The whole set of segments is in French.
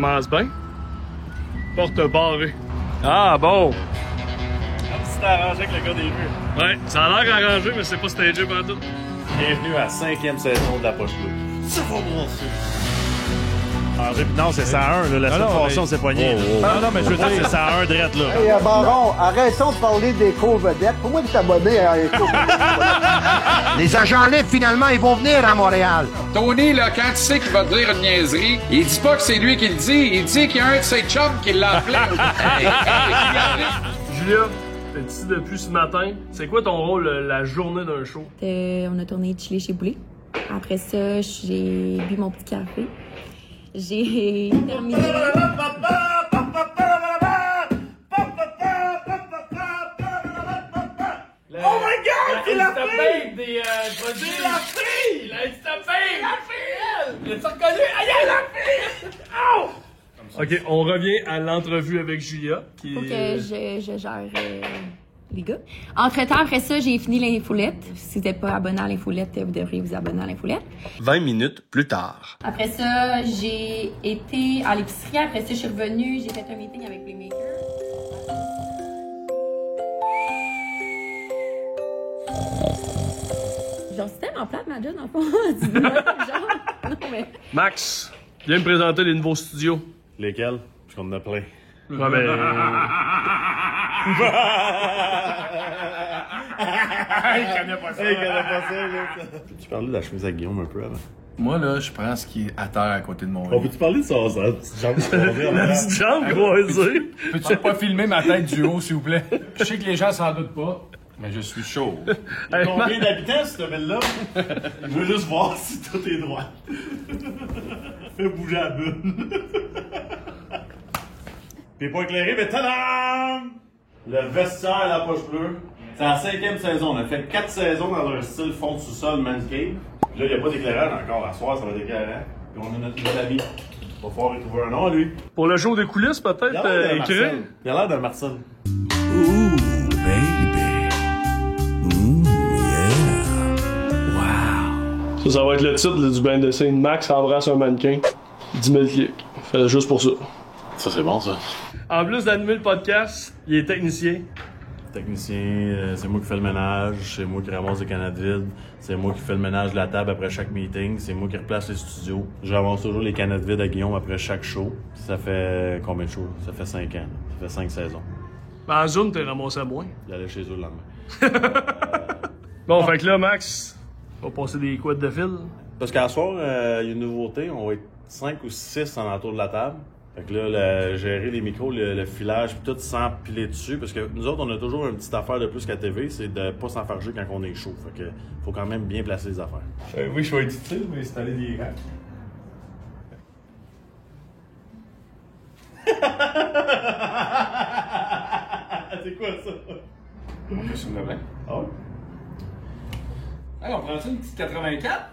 commence bien. Porte barrée. Ah bon! C'était arrangé avec le gars des vues. Ouais, ça a l'air arrangé, mais c'est pas stagé pendant tout. Bienvenue à la 5e saison de la Poche Bleue. Ça va brasser. Non, c'est 101, là. La semaine passée, on s'est poigné. Non, mais je veux dire, c'est 101 drette, là. Hey, Baron, arrêtons de parler des co-vedettes. Pour moi, de t'abonner à un co-vedette. Les agents libres, finalement, ils vont venir à Montréal. Tony, là, quand tu sais qu'il va te dire une niaiserie, il dit pas que c'est lui qui le dit, il dit qu'il y a un de ses chums qui l'a appelé. Julia, t'es ici depuis ce matin. C'est quoi ton rôle la journée d'un show? On a tourné Chili chez Boulet. Après ça, j'ai bu mon petit café. J'ai terminé... Oh my God! C'est la fille! C'est la fille! La fille! L'as-tu reconnu? Aïe, la fille! Oh! OK, on revient à l'entrevue avec Julia. Faut que je gère les gars. Entre-temps, après ça, j'ai fini l'infolette. Si vous n'êtes pas abonné à l'infolette, vous devriez vous abonner à l'infolette. 20 minutes plus tard. Après ça, j'ai été à l'épicerie. Après ça, je suis revenue. J'ai fait un meeting avec Playmaker. Genre, c'est tellement plate, ma job, dans le fond. Genre, non, mais... Max, viens me présenter les nouveaux studios. Lesquels? Parce qu'on en a plein. Ouais, mais... Il connaît pas ça, là. Tu parlais de la chemise à Guillaume un peu avant. Moi, là, je prends ce qui est à terre à côté de mon On lit. peut-tu parler de sa petite jambe croisée? La petite jambe croisée. Peux-tu pas filmer ma tête du haut, s'il vous plaît? Je sais que les gens s'en doutent pas, mais je suis chaud. Hey, Combien d'habitants, cette ville-là? Je veux juste voir si tout est droit. Fais bouger la bulle. T'es pas éclairé, mais tadam! Le vestiaire à la Poche Bleue. C'est la 5e saison. On a fait 4 saisons dans un style fond de sous-sol, man's cave. Puis là, il n'y a pas d'éclairage encore. À soir, ça va être éclairant. Puis on a notre nouvel ami. Il va falloir y trouver un nom à lui. Pour le show des coulisses, Il a peut-être, l'air d'un écrit. Marcel. Il a l'air d'un Marcel. Ooh, baby. Yeah. Ça va être le titre du bain de scène. Max embrasse un mannequin. 10 000 clics. Fait juste pour ça. Ça, c'est bon, ça. En plus d'animer le podcast, il est technicien. Technicien, c'est moi qui fais le ménage, c'est moi qui ramasse les canettes vides, c'est moi qui fais le ménage de la table après chaque meeting, c'est moi qui replace les studios. Je ramasse toujours les canettes vides à Guillaume après chaque show. Ça fait combien de shows? Ça fait 5 ans. Ça fait 5 saisons. Ben, en Zoom, t'es ramassé à moins. Il allait chez eux le lendemain. Bon, fait que là, Max, on va passer des couettes de fil. Parce qu'à soir, il y a une nouveauté, on va être 5 ou 6 en entour de la table. Fait que là, gérer les micros, le filage, puis tout sans piler dessus. Parce que nous autres, on a toujours une petite affaire de plus qu'à TV, c'est de pas s'enfarger quand on est chaud. Fait que faut quand même bien placer les affaires. Oui, je vais être utile, mais installer des rangs. C'est quoi ça? On peut sur le blanc. Ah ouais? Hey, on prend-tu une petite 84?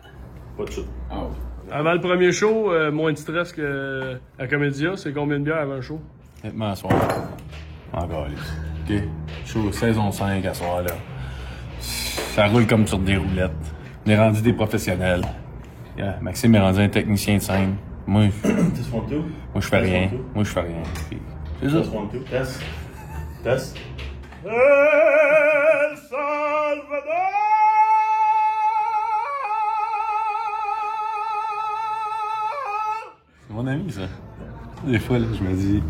Pas de chute. Ah oui. Avant le premier show, moins de stress que à Comédia. C'est combien de bières avant le show? Honnêtement, à soir. Encore, les. OK. Show saison 5 à soir, là. Ça roule comme sur des roulettes. On est rendu des professionnels. Yeah, Maxime est rendu un technicien de scène. Moi, Test 1, 2. je fais rien. Moi, je fais rien. Puis, c'est ça. Test 1, 2. Test. Test. El Salvador! C'est mon ami, ça. Des fois, là, je me dis,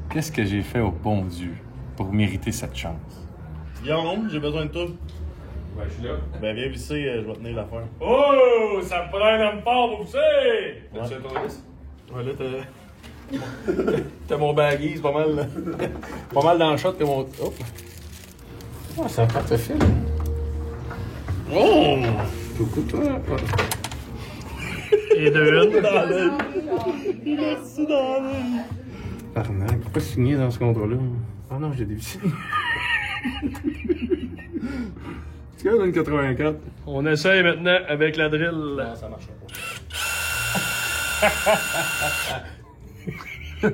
qu'est-ce que j'ai fait au bon Dieu pour mériter cette chance? Guillaume, j'ai besoin de toi. Ouais, je suis là. Ben viens visser, je vais tenir l'affaire. Oh! Ça me prend un homme fort pour pousser! T'as-tu un tournevis? Ouais, là, T'as mon baggy, c'est pas mal. Pas mal dans le shot que mon. Oh! Ah, c'est un portefeuille. Oh! Coucou, toi. Et de une. Dans l'œil. Il a su dans l'œil. Arnaque, pourquoi signer dans ce contrat-là? Ah non, j'ai dévissé. Tu vois, une 84. On essaye maintenant avec la drill. Non, ça marchera pas. Il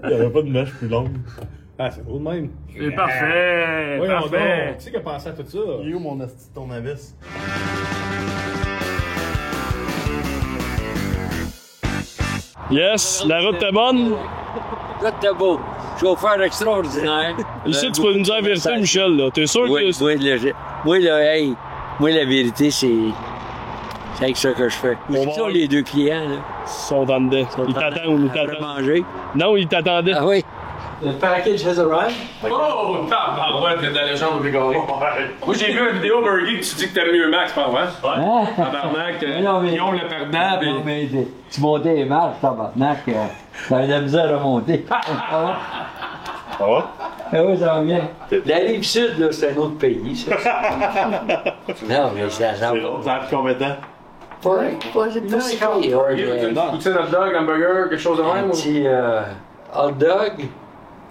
n'y avait pas de mèche plus longue. Ah, c'est beau de même. C'est parfait! Voyons Parfait! donc. Qui c'est qui a pensé à tout ça? Il est où mon asti de tournevis? Yes, la route était bonne. Là, t'es beau. Chauffeur extraordinaire. Ici, tu peux nous dire la vérité, Michel, là. T'es sûr Oui, que... moi, la vérité, c'est avec ça que je fais. C'est ça, les deux clients, là. Ils sont en dedans. Ils t'attendent, Manger. Non, ils t'attendaient. Ah oui. The package has arrived. Oh, tabarouette, t'es de la légende au Bégaré. Moi, j'ai vu une vidéo, Bergie, tu dis que t'aimes mieux Max, pas vrai? Ouais. Tabarnak, Guillaume le perdant, Non, mais tu montais les marches, tabarnak. T'avais de la misère à monter. Ça va? Ah oui, ça va bien. La Rive-Sud, là, c'est un autre pays, ça. Non, mais ça va. Ça a pris combien de temps? Pas si pire. Poutine, hot dog, hamburger, quelque chose de Un même? petit hot dog,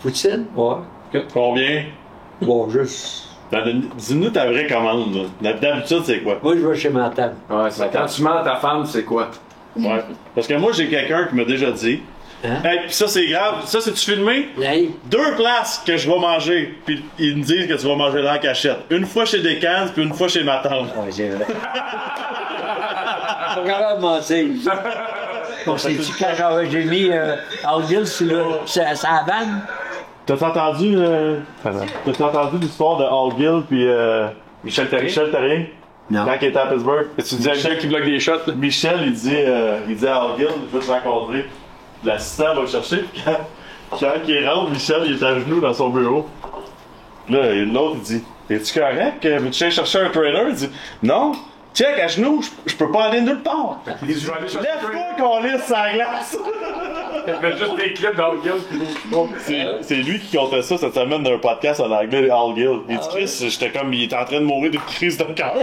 poutine, ouais. Combien? Bon, juste... Dis-nous ta vraie commande. Là. D'habitude, c'est quoi? Moi, je vais chez ma table. Ouais, c'est quand tu mens à ta femme, c'est quoi? Ouais. Parce que moi, j'ai quelqu'un qui m'a déjà dit. Hein? Hey, pis ça, c'est grave. Ça, c'est-tu filmé? Hey. 2 places que je vais manger. Puis ils me disent que tu vas manger là en cachette. Une fois chez Descannes, puis une fois chez ma tante. Ouais, c'est vrai. Pas capable de mentir. Bon, c'est-tu quand j'ai mis Algill sur la vanne? T'as entendu l'histoire de Hall Gill puis Michel Terrien? Michel Terrien? Non. Quand il était à Pittsburgh. Tu disais un gars qui bloque des shots, là? Michel, il dit à Hall Gill, je vais te rencontrer. L'assistant va le chercher, puis quand il rentre, Michel, il est à genoux dans son bureau. Là, l'autre, il dit, es-tu correct? Veux-tu aller chercher un trailer? Il dit, non. Check, à genoux, je peux pas aller nulle part. Lève-toi qu'on lisse sa glace. Il fait juste des clips d'All Gill. C'est lui qui comptait ça cette semaine d'un podcast en anglais, Hall Gill. Il dit, Chris, j'étais comme, il était en train de mourir d'une crise de cœur.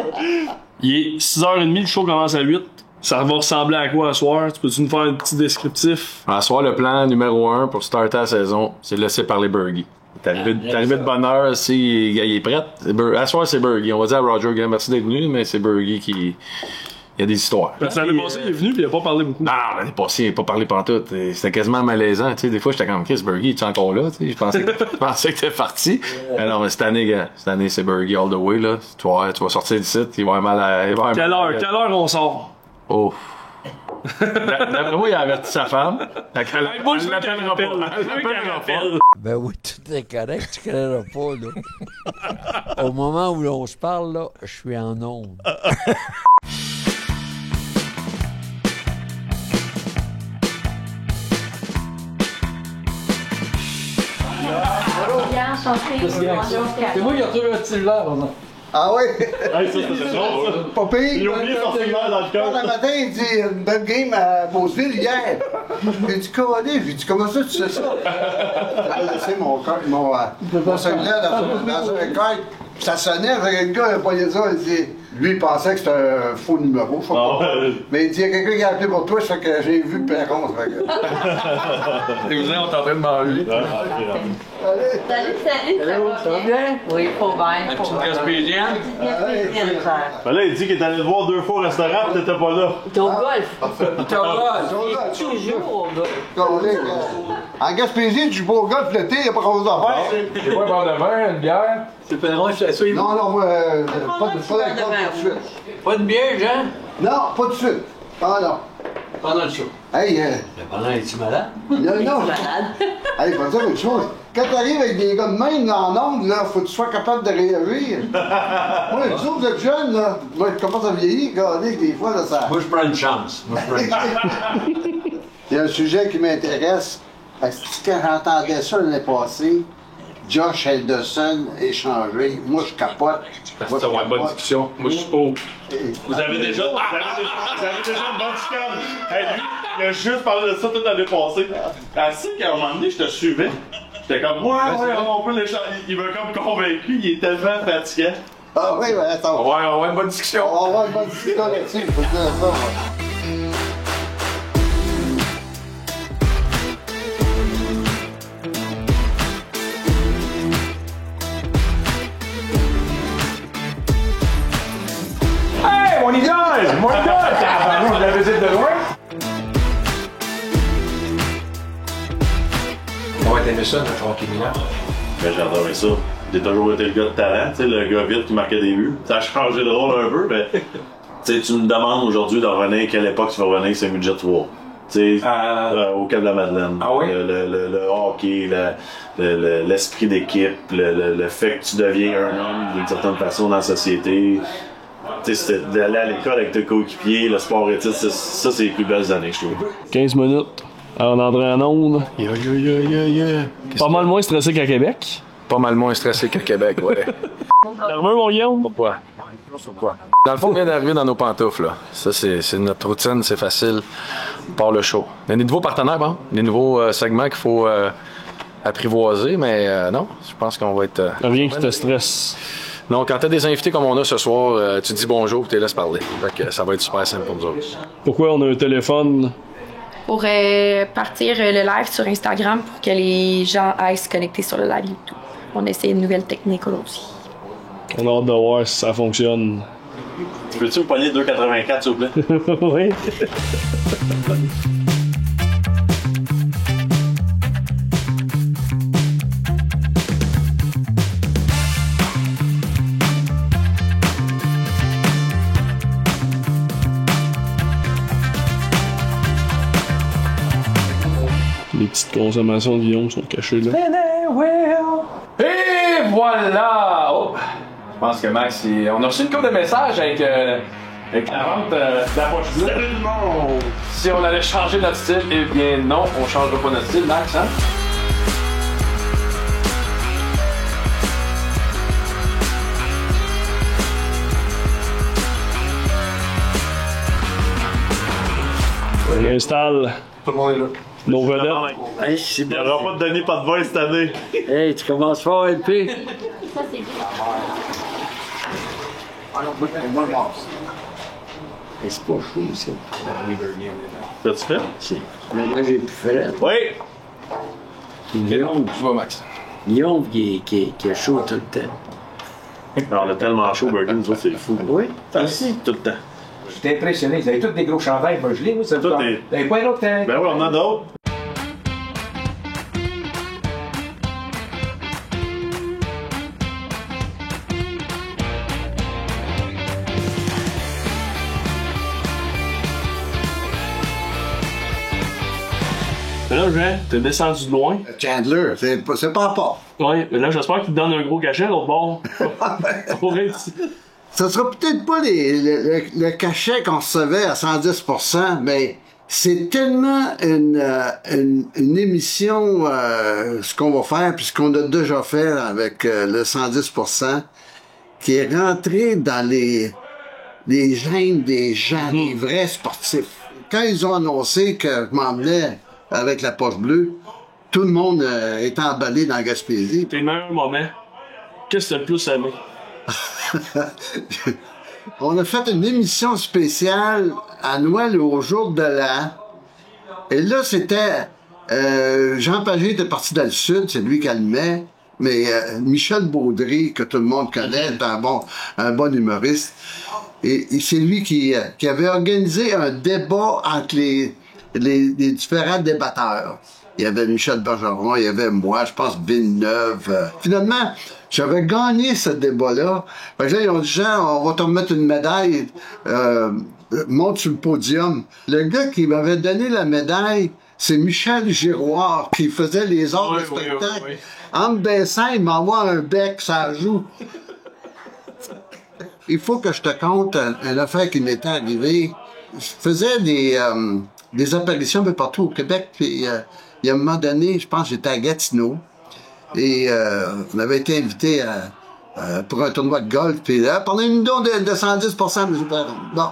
Il est 6h30, le show commence à 8. Ça va ressembler à quoi à soir? Tu peux-tu nous faire un petit descriptif? À soir, le plan numéro 1 pour starter la saison, c'est de laisser parler Bergie. T'es arrivé de bonne heure, il est prêt. À soir, c'est Bergie. On va dire à Roger, merci d'être venu, mais c'est Bergie qui... Il y a des histoires. Parce que l'année passée, il est venu et il a pas parlé beaucoup. Non, l'année passée, il n'a pas parlé pantoute. C'était quasiment malaisant. Tu sais, des fois, j'étais comme Chris Bergie, es-tu encore là? Tu sais, je pensais que t'étais parti. Mais non, mais cette année, c'est Bergie all the way. Là. Tu vas sortir du site, il va avoir mal à. Quelle heure on sort? Oh. D'après moi, il a averti sa femme. Moi, je l'appellera pas. Ben oui, tout est correct, tu ne connais pas, là. Au moment où on se parle, là, je suis en onde. C'est moi qui ai retrouvé un cellulaire, par exemple. Ah oui? Hey, ça, c'est drôle, ça. Pas pire. Il a oublié son cellulaire dans le cœur. Le matin, il dit une belle game à Beauceville hier. J'ai dit, Colin, j'ai dit, comment ça tu sais ça? J'ai laissé mon cellulaire dans un école. Ça sonnait, le gars, il a pas dit ça, il dit. Lui, il pensait que c'était un faux numéro, je sais pas. Mais il dit, il y a quelqu'un qui a appelé pour toi, ça fait que j'ai vu le péron. Et vous êtes en train de manger. Salut, ça va bien? Oui, faut bien. Un petit gaspésien. Ben là, il dit qu'il est allé te voir 2 fois au restaurant et t'étais pas là. Ton golf. Toujours au golf. En Gaspésie, tu joues pas au golf l'été, il n'y a pas grand-chose à faire. C'est quoi, un bar de vin, une bière? C'est Pedron, je suis Non, non, moi, pas d'alcool tout de suite. Pas de bière, Jean? Non, pas de suite. Ah non. Pendant le show. Hey, Pendant, es-tu malade? non, hey, pas dire une chose. Quand t'arrives avec des gars de même en ongle, là, faut que tu sois capable de réagir. Moi, les autres, vous êtes jeunes, là. Moi, je commence à vieillir, regardez, des fois, là, ça. Moi, je prends une chance. Il y a un sujet qui m'intéresse. Parce que quand j'entendais ça l'année passée, Josh Henderson échangé. Moi, je capote. Ça va avoir une bonne discussion. Moi, je suis pour. Vous avez déjà une bonne discussion. Hey, lui, il a juste parlé de ça toute l'année passée. Ainsi qu'à un moment donné, je te suivais. J'étais comme, ouais, on peut l'échanger. Il m'a comme convaincu, il est tellement fatiguant. Ah oui, mais attends. On va avoir une bonne discussion. On va avoir une bonne discussion là-dessus, je peux te dire ça, moi. On y donne! Moi, je la visite de loin. On va t'aimer ça, notre Joaquin Miller. Ben, j'adorais ça. J'ai toujours été le gars de talent, tu sais, le gars vite qui marquait des buts. Ça a changé de rôle un peu, mais tu sais, tu me demandes aujourd'hui de revenir à quelle époque tu vas revenir avec ce midget 3. Tu sais, au Cap de la Madeleine. Ah oui? Le hockey, l'esprit d'équipe, le fait que tu deviens un homme d'une certaine façon dans la société. Tu sais, d'aller à l'école avec tes coéquipiers, le sport études, ça, c'est les plus belles années, je trouve. 15 minutes. Alors, on entrait en onde. Pas mal moins stressé qu'à Québec. Pas mal moins stressé qu'à Québec, ouais. Nerveux, mon Guillaume? Pourquoi? Dans le fond, on vient d'arriver dans nos pantoufles, là. Ça, c'est notre routine, c'est facile. On part le show. Il y a des nouveaux partenaires, bon. Des nouveaux segments qu'il faut apprivoiser, mais non, je pense qu'on va être... Rien qui te stresse. Non, quand t'as des invités comme on a ce soir, tu dis bonjour et tu les laisses parler. Fait que ça va être super simple pour nous autres. Pourquoi on a un téléphone? Pour partir le live sur Instagram pour que les gens aillent se connecter sur le live YouTube. On essaie une nouvelle technique aussi. On a hâte de voir si ça fonctionne. Peux-tu me pogner 2,84 s'il vous plaît? Oui. Les petites consommations de Guillaume sont cachées là. Et voilà! Oh. Je pense que Max, on a reçu une couple de messages avec la vente de la poche bleue. Salut le monde! Si on allait changer notre style, eh bien non, on changera pas notre style, Max, hein? On installe Tout le monde est là. nos vedettes. Hey, c'est Il n'y aura pas de Denis, pas de vin cette année. Hey, tu commences fort, LP. Hey, c'est pas chaud, ça. T'as-tu fait? C'est... Maintenant, j'ai plus fait. Oui! Guillaume, Tu vois, Max. Guillaume qui est chaud tout le temps. Alors, on a tellement chaud, Burger, nous autres, c'est fou. Oui? Aussi? Tout le temps. J'étais impressionné. Vous avez tous des gros chandails gelés, vous, ça Tout vous est- Vous avez pas un autre? Ben oui, on en a d'autres. Mais là, Jean, t'es descendu de loin. Chandler, c'est pas à part. Ouais, mais là, j'espère qu'il te donne un gros cachet, l'autre bord. Pour être... Ça sera peut-être pas le cachet qu'on recevait à 110%, mais c'est tellement une émission, ce qu'on va faire, puis ce qu'on a déjà fait avec le 110%, qui est rentré dans les gènes des gens, les vrais sportifs. Quand ils ont annoncé que je m'en venais avec la poche bleue, tout le monde est emballé dans la Gaspésie. Tes meilleurs moments, qu'est-ce que t'as le plus aimé? On a fait une émission spéciale à Noël au jour de l'an. Et là, c'était... Jean Pagé était parti dans le sud, c'est lui qui animait. Mais Michel Baudry, que tout le monde connaît, est un bon humoriste. Et c'est lui qui avait organisé un débat entre les différents débatteurs. Il y avait Michel Bergeron, il y avait moi, je pense Villeneuve. Finalement, j'avais gagné ce débat-là. Fait que là, ils ont dit, Jean, on va te remettre une médaille, monte sur le podium. Le gars qui m'avait donné la médaille, c'est Michel Giroir, qui faisait les arts de spectacle. Oui. En me baissant, il m'envoie un bec, ça joue. Il faut que je te conte une affaire qui m'était arrivée. Je faisais des apparitions un peu partout au Québec, puis il y a un moment donné, je pense que j'étais à Gatineau, et on avait été invité pour un tournoi de golf, puis là, pendant une don de 110%, M. Perron. Bon.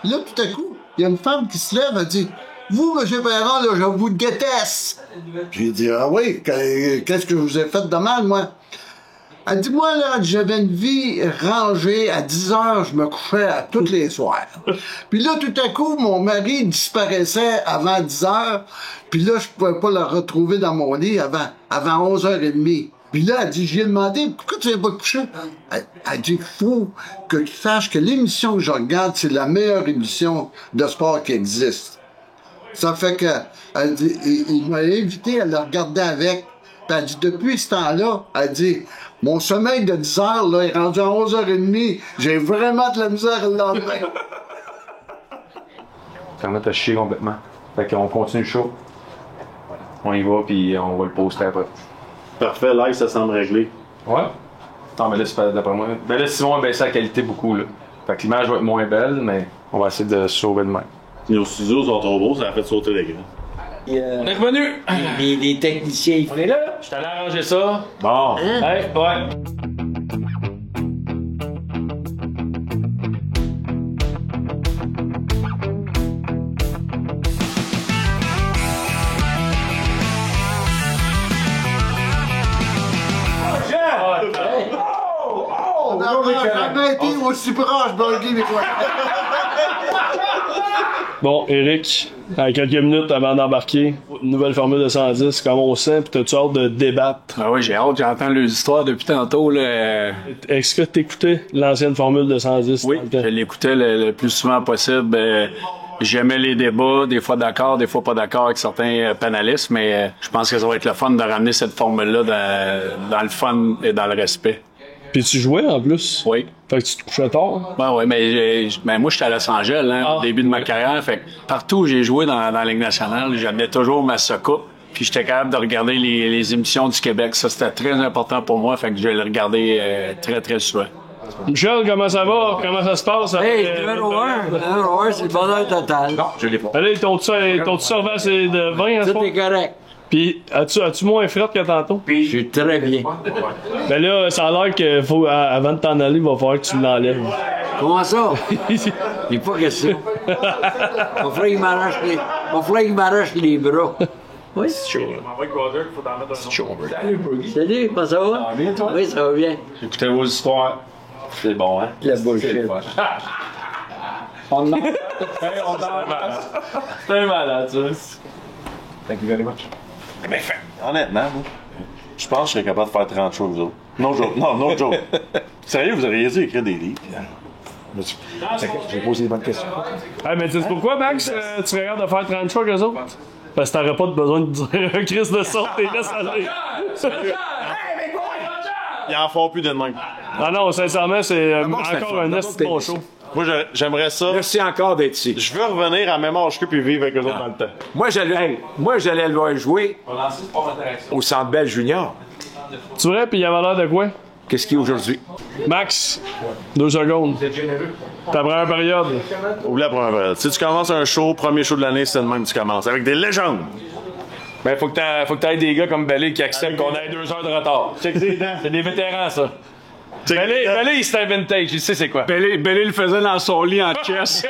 Là, tout à coup, il y a une femme qui se lève, elle dit, « Vous, M. Perron, là, je vous déteste! » J'ai dit, « Ah oui, qu'est-ce que je vous ai fait de mal, moi? » Elle dit, moi, là, j'avais une vie rangée. À 10 heures, je me couchais à tous les soirs. Puis là, tout à coup, mon mari disparaissait avant 10 heures. Puis là, je pouvais pas le retrouver dans mon lit avant 11h30. Puis là, elle dit, j'ai demandé, pourquoi tu viens pas te coucher? Elle dit, faut que tu saches que l'émission que je regarde, c'est la meilleure émission de sport qui existe. Ça fait que, elle dit, il m'a invité à le regarder avec. Puis elle dit, depuis ce temps-là, elle dit, mon sommeil de 10 heures, là, est rendu à 11h30. J'ai vraiment de la misère le lendemain. Ça remet à chier complètement. Fait qu'on continue le show. On y va, puis on va le poster après. Parfait, live, ça semble réglé. Ouais. Non, mais là, c'est pas d'après moi. Ben là, Simon a baissé la qualité beaucoup, là. Fait que l'image va être moins belle, mais on va essayer de se sauver de même. Nos studios sont trop beaux, ça a fait sauter l'écran. On est revenu! Les techniciens. On est là! Je t'allais arranger ça. Bon. Hey, ouais. On n'a jamais été aussi proche, Bulgy, des fois. Bon, Eric, à quelques minutes avant d'embarquer, une nouvelle formule de 110, comment on sent, pis t'as-tu hâte de débattre? Ah oui, j'ai hâte, j'entends les histoires depuis tantôt. Là. Est-ce que t'écoutais l'ancienne formule de 110? Oui, je l'écoutais le plus souvent possible. J'aimais les débats, des fois d'accord, des fois pas d'accord avec certains panélistes, mais je pense que ça va être le fun de ramener cette formule-là dans le fun et dans le respect. Puis tu jouais en plus? Oui. Fait que tu te couchais tard? Ben oui, mais moi, j'étais à Los Angeles au début de ma carrière. Fait que partout où j'ai joué dans la Ligue nationale, j'amenais toujours ma soucoupe. Puis j'étais capable de regarder les émissions du Québec. Ça, c'était très important pour moi. Fait que je vais le regarder très, très souvent. Michel, comment ça va? Comment ça se passe? Hey, numéro 1, c'est le bonheur total. Non, je l'ai pas. Allez, ton-tu servant, c'est de 20 à ce Tout est correct. Puis, as-tu moins fret que tantôt? Je suis très bien. Ben là, ça a l'air que avant de t'en aller, il va falloir que tu l'enlèves. Comment ça? Il pas question. Il va falloir qu'il m'arrache les bras. Oui, c'est chaud. Salut, comment ça va? Oui, ça va bien. J'écoutais vos histoires. C'est bon, hein? La bullshit. On C'est malade, ça. Thank you very much. Mais honnêtement, moi, je pense que je serais capable de faire 30 shows, vous autres. No joke. Non, no joke. Sérieux, vous auriez dû écrire des livres. J'ai posé des bonnes questions. Ah, mais tu sais pourquoi, Max, tu serais capable de faire 30 choix qu'eux autres? Parce que t'aurais pas besoin de dire un crise de sorte et laisse aller. Ils en font plus de même. Ah non, sincèrement, c'est encore un esti bon show. Moi, j'aimerais ça. Merci encore d'être ici. Je veux revenir à même âge qu'eux puis vivre avec eux autres dans le temps. Moi, j'allais le voir jouer au Centre Bell Junior. Tu vrai, puis il avait l'air de quoi? Qu'est-ce qu'il y a aujourd'hui? Max, 2 secondes. Ta première période. Oublie la première période. Si tu commences un show, premier show de l'année, c'est le même que tu commences. Avec des légendes. Ben, faut que t'aies des gars comme Belly qui acceptent qu'on ait 2 heures de retard. C'est des vétérans, ça. Belly, c'est un vintage, il sait c'est quoi. Belly le faisait dans son lit en chess.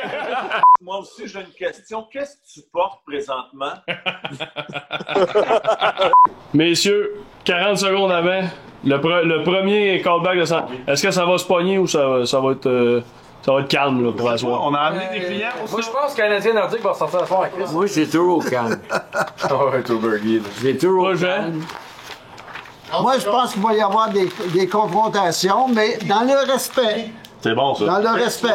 Moi aussi, j'ai une question. Qu'est-ce que tu portes présentement? Messieurs, 40 secondes avant, le premier callback de ça. Est-ce que ça va se pogner ou ça va être calme là, pour la soirée? On a amené des clients. Moi, je pense qu'un Canadien nordique va sortir la fond avec Chris. Moi, c'est toujours calme. C'est toujours calme. Moi, je pense qu'il va y avoir des confrontations, mais dans le respect. C'est bon, ça. Dans le respect.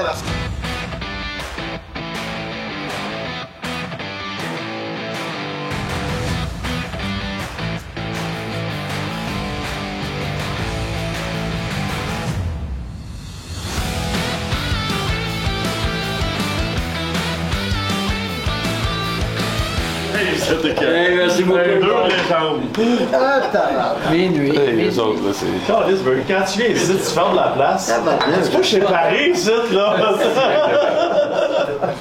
Hey, merci beaucoup. Minuit. Les autres, là, c'est. Quand tu viens ici, tu fermes la place. C'est pas chez Paris, ici, là.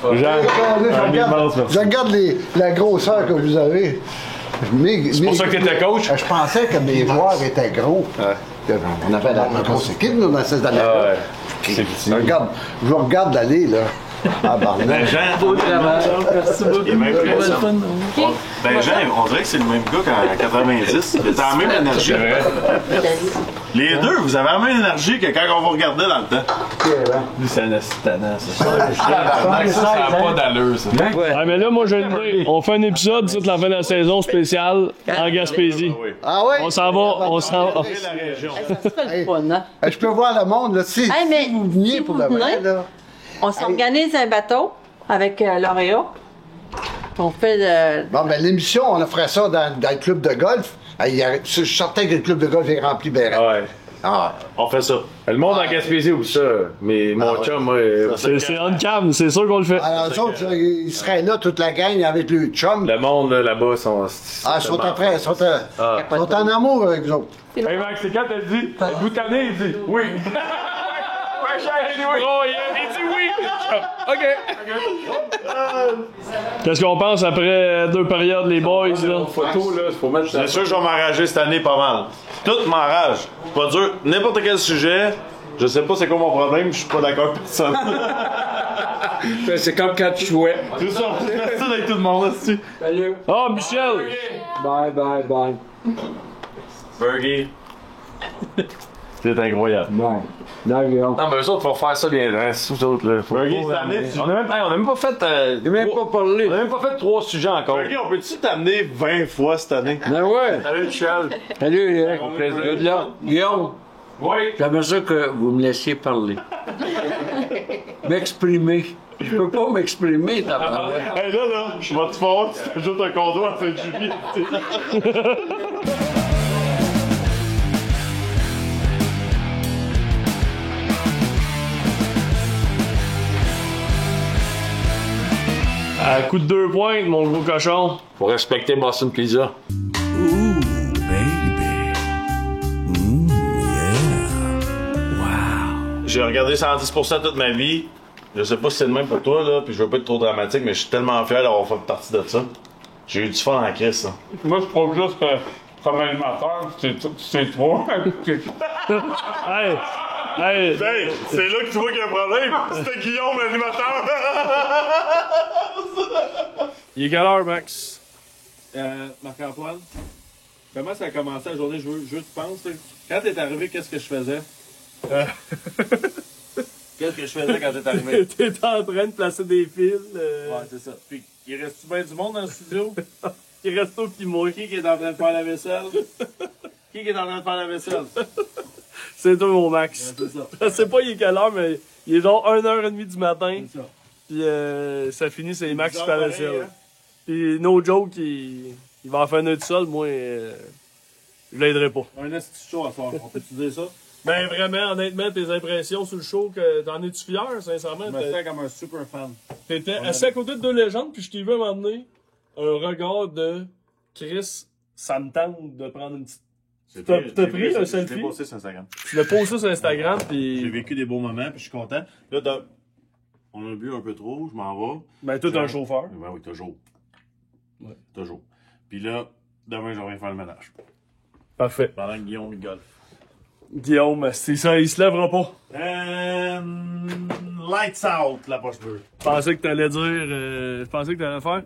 Je regarde la grosseur que vous avez. C'est pour ça que t'étais coach? Je pensais que mes joueurs étaient gros. On avait la grosse équipe, nous, dans ces années-là. Je regarde d'aller, là. Ah, Ben Jean, il est même Ben Jean, on dirait que c'est le même gars qu'en 90. Il a la même énergie. Les deux, vous avez la même énergie que quand on vous regardait dans le temps. Lui, c'est un assistant, ça. Ça n'a pas d'allure, ça. Ah, mais là, moi, je vais le dire, on fait un épisode toute la fin de la saison spéciale en Gaspésie. Ah oui? On s'en va. Je peux voir le monde, là. Si vous veniez pour le vrai, là. On s'organise un bateau avec L'Oréal. On fait Bon, ben l'émission, on ferait ça dans le club de golf. Je suis certain que le club de golf est rempli bien. Ouais. Ah. On fait ça. Le monde en Gaspésie ou ça, mais mon chum, moi. C'est on cam, c'est sûr qu'on le fait. Alors, eux autres, ils seraient là, toute la gang, avec le chum. Le monde là-bas sont. Ah, ils sont après, ils sont en amour avec vous autres. Hey Max, c'est quand elle dit, êtes-vous tanné? Il dit oui. Ouais, chérie, oui. Oh, il dit oui. OK. Qu'est-ce qu'on pense après 2 périodes, les boys, là? Photo, là, faut mettre. C'est sûr que je vais m'enrager cette année pas mal. Tout m'enrage. C'est pas dur. N'importe quel sujet, je sais pas c'est quoi mon problème, je suis pas d'accord avec personne. C'est comme quand tu jouais. C'est ça, c'est ça avec tout le monde là-dessus. Salut. Oh, Michel! Bye, bye, bye. Fergie. C'est incroyable. Bye. Là, Guillaume. Non, mais eux autres vont faire ça bien. Hein, eux autres, là. Fergie, cette année, On a même pas fait. J'ai même pas parlé. On a même pas fait 3 sujets encore. Fergie, on peut-tu t'amener 20 fois cette année? Ben ouais. Salut, Michel. Salut, Eric. Mon plaisir. Là, Guillaume. Oui. J'aimerais ça que vous me laissiez parler. M'exprimer. Je peux pas m'exprimer, t'as parlé. Hey, là, je vais te faire, tu t'ajoutes un condo à Saint-Julie. À coup de 2 pointes, mon gros cochon. Faut respecter Boston Pizza. J'ai regardé 110% toute ma vie. Je sais pas si c'est le même pour toi, là, puis je veux pas être trop dramatique, mais je suis tellement fier d'avoir fait partie de ça. J'ai eu du fun en crise, ça. Moi, je trouve juste que, comme animateur, c'est toi. Hey! Hey! Hey, c'est là que tu vois qu'il y a un problème. C'était Guillaume, l'animateur. Il est quelle heure, Max? Marc-Antoine, comment ça a commencé la journée? Je veux que tu penses. Quand t'es arrivé, qu'est-ce que je faisais? Qu'est-ce que je faisais quand t'es arrivé? T'étais en train de placer des fils. Ouais, c'est ça. Puis, il reste-tu bien du monde dans le studio? Il reste tout pis moi. Qui est en train de faire la vaisselle? Qui est en train de faire la vaisselle? C'est toi, mon Max. Ouais, c'est ça. Je sais pas il est quelle heure, mais il est genre 1h30 du matin. C'est ça. Puis ça finit, c'est Max qui fait Bizarre la pareil, vaisselle. hein? Puis no joke, il va en faire un autre sol. Moi, je l'aiderai pas. Un esti chaud à soir. On peut-tu dire ça? Ben vraiment, honnêtement, tes impressions sur le show, que t'en es-tu fier, sincèrement? Je me sens comme un super fan. T'étais assis à côté de 2 légendes, puis je t'ai vu m'emmener un regard de Chris, ça me tente de prendre une petite. T'as pris un selfie? Je l'ai posté sur Instagram. Tu l'as posté sur Instagram, puis. J'ai vécu des beaux moments, puis je suis content. Là, on a bu un peu trop, je m'en vais. Ben, toi, t'es un chauffeur. Ben oui, toujours. Ouais. Toujours. Puis là, demain, je reviens faire le ménage. Parfait. Pendant que Guillaume, il golf. Guillaume, c'est ça, il se lèvera pas. Lights out, la poche bleue. Je pensais que t'allais dire. Je pensais que t'allais faire.